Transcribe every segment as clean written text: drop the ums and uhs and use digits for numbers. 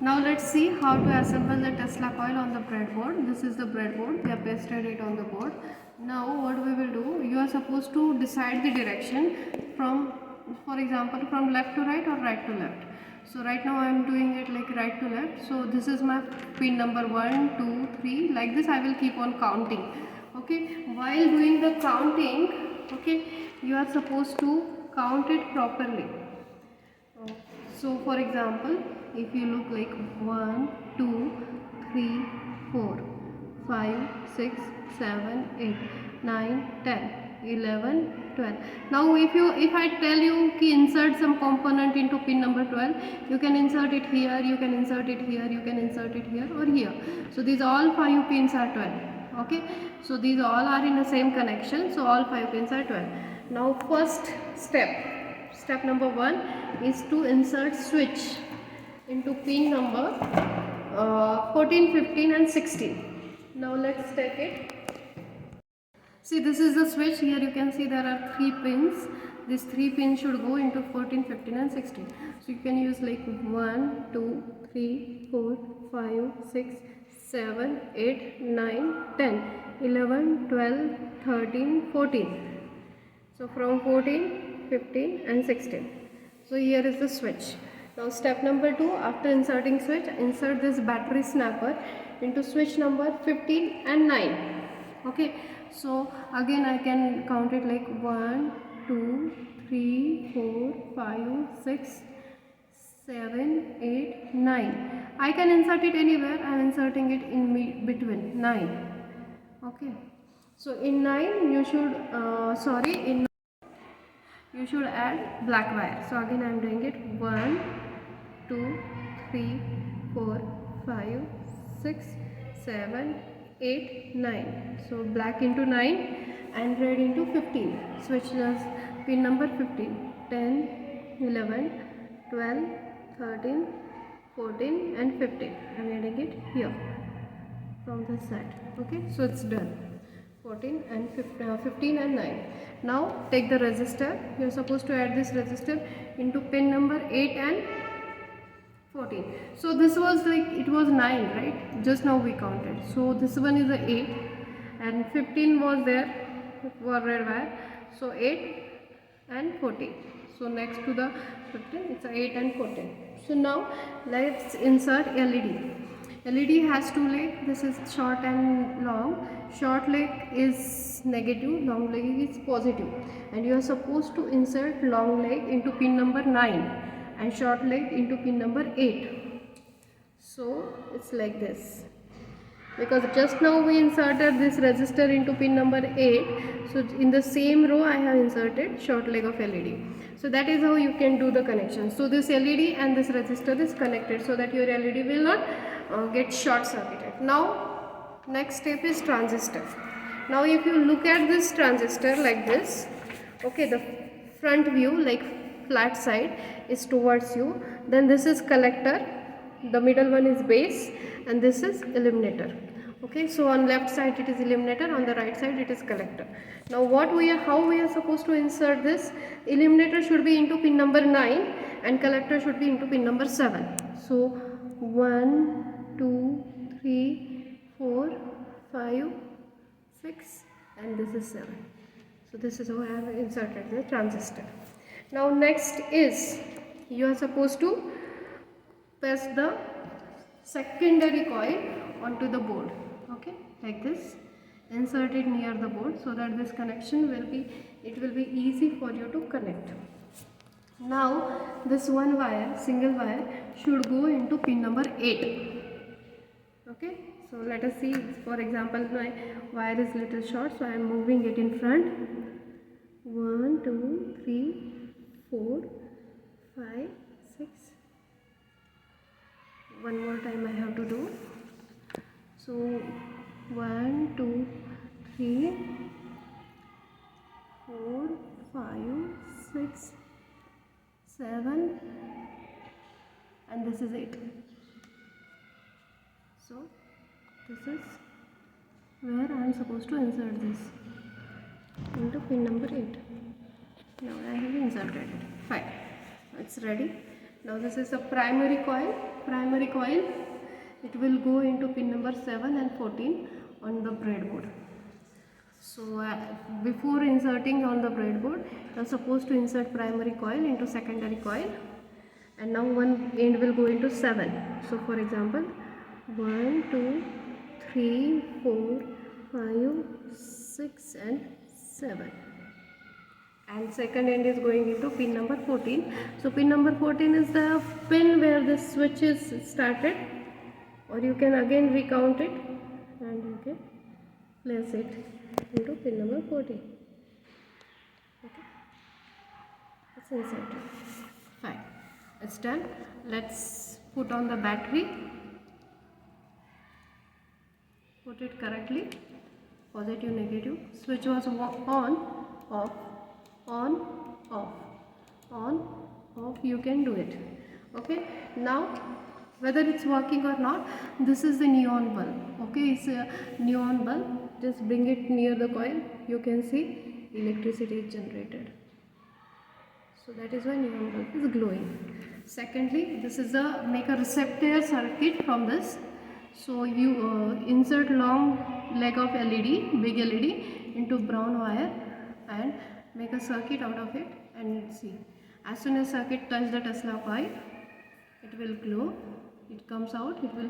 Now let's see how to assemble the Tesla coil on the breadboard. This is the breadboard. We have pasted it on the board. Now what we will do, you are supposed to decide the direction from, for example, from left to right or right to left. So right now I am doing it like right to left. So this is my pin number 1, 2, 3. Like this I will keep on counting. Okay. While doing the counting, okay, you are supposed to count it properly. So for example, if you look like 1, 2, 3, 4, 5, 6, 7, 8, 9, 10, 11, 12. Now if I tell you to insert some component into pin number 12, you can insert it here, you can insert it here, you can insert it here or here. So these all 5 pins are 12. Okay, so these all are in the same connection, so all 5 pins are 12. Now first step number 1 is to insert switch into pin number 14, 15 and 16. Now let's take it. See, this is the switch. Here you can see there are 3 pins. These 3 pins should go into 14, 15 and 16. So you can use like 1, 2, 3, 4, 5, 6, 7, 8, 9, 10, 11, 12, 13, 14. So from 14, 15 and 16. So here is the switch. Now step number 2, after inserting switch, insert this battery snapper into switch number 15 and 9. Okay, so again I can count it like 1, 2, 3, 4, 5, 6, 7, 8, 9. I can insert it anywhere. I am inserting it in between 9. Okay, so in 9 you should you should add black wire. So again I am doing it 1, 2, 3, 4, 5, 6, 7, 8, 9. So black into 9 and red into 15. Switch pin number 15, 10, 11, 12, 13, 14 and 15. I am adding it here from this side. Okay, so it's done. 14 and 15 and 9. Now take the resistor. You are supposed to add this resistor into pin number 8 and 14. So this was like, it was 9, right? Just now we counted. So this one is a 8 and 15 was there for red wire. So 8 and 14. So next to the 15 it's 8 and 14. So now let's insert LED. LED has 2 legs. This is short and long. Short leg is negative, long leg is positive, and you are supposed to insert long leg into pin number 9 and short leg into pin number 8. So it's like this, because just now we inserted this resistor into pin number 8, so in the same row I have inserted short leg of LED. So that is how you can do the connection. So this LED and this resistor is connected so that your LED will not get short circuited. Now next step is transistor. Now if you look at this transistor like this, okay, the front view like flat side is towards you, then this is collector, the middle one is base, and this is eliminator. Okay, so on left side it is eliminator, on the right side it is collector. Now how we are supposed to insert this? Eliminator should be into pin number 9 and collector should be into pin number 7. So 1, 2, 3, 4, 5, 6 and this is 7. So this is how I have inserted the transistor. Now next is, you are supposed to press the secondary coil onto the board. Okay, like this. Insert it near the board so that this connection will be easy for you to connect. Now this one wire, single wire, should go into pin number 8. Okay, so let us see. For example, my wire is little short, so I am moving it in front. 1, 2, 3, 4, 5, 6. One more time I have to do. So 1, 2, 3, 4, 5, 6, 7 and this is 8. So this is where I am supposed to insert this into pin number 8. Now I have inserted it. Fine. It's ready. Now this is the primary coil. primary coil, it will go into pin number 7 and 14 on the breadboard. So before inserting on the breadboard, you are supposed to insert primary coil into secondary coil, and now one end will go into 7. So for example, 1, 2, 3, 4, 5, 6 and 7, and second end is going into pin number 14. So pin number 14 is the pin where the switch is started, or you can again recount it and you can place it into pin number 14. Okay, it's inserted. Fine, it's done. Let's put on the battery. Put it correctly, positive, negative. Switch was on, off, on, off, on, off. You can do it. Okay, now whether it's working or not, this is the neon bulb. Okay, it's a neon bulb. Just bring it near the coil. You can see electricity is generated. So that is why neon bulb is glowing. Secondly, this is the make a receptor circuit from this. So you insert long leg of LED, big LED into brown wire and make a circuit out of it, and see, as soon as circuit touch the Tesla coil, it will glow, it comes out, it will.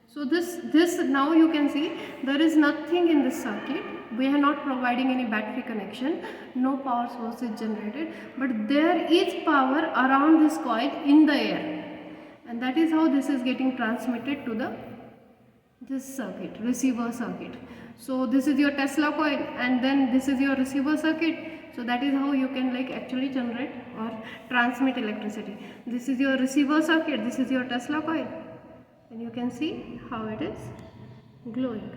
So this now you can see there is nothing in this circuit. We are not providing any battery connection, no power source is generated, but there is power around this coil in the air, and that is how this is getting transmitted to this circuit, receiver circuit. So this is your Tesla coil, and then this is your receiver circuit. So that is how you can actually generate or transmit electricity. This is your receiver circuit, this is your Tesla coil, and you can see how it is glowing.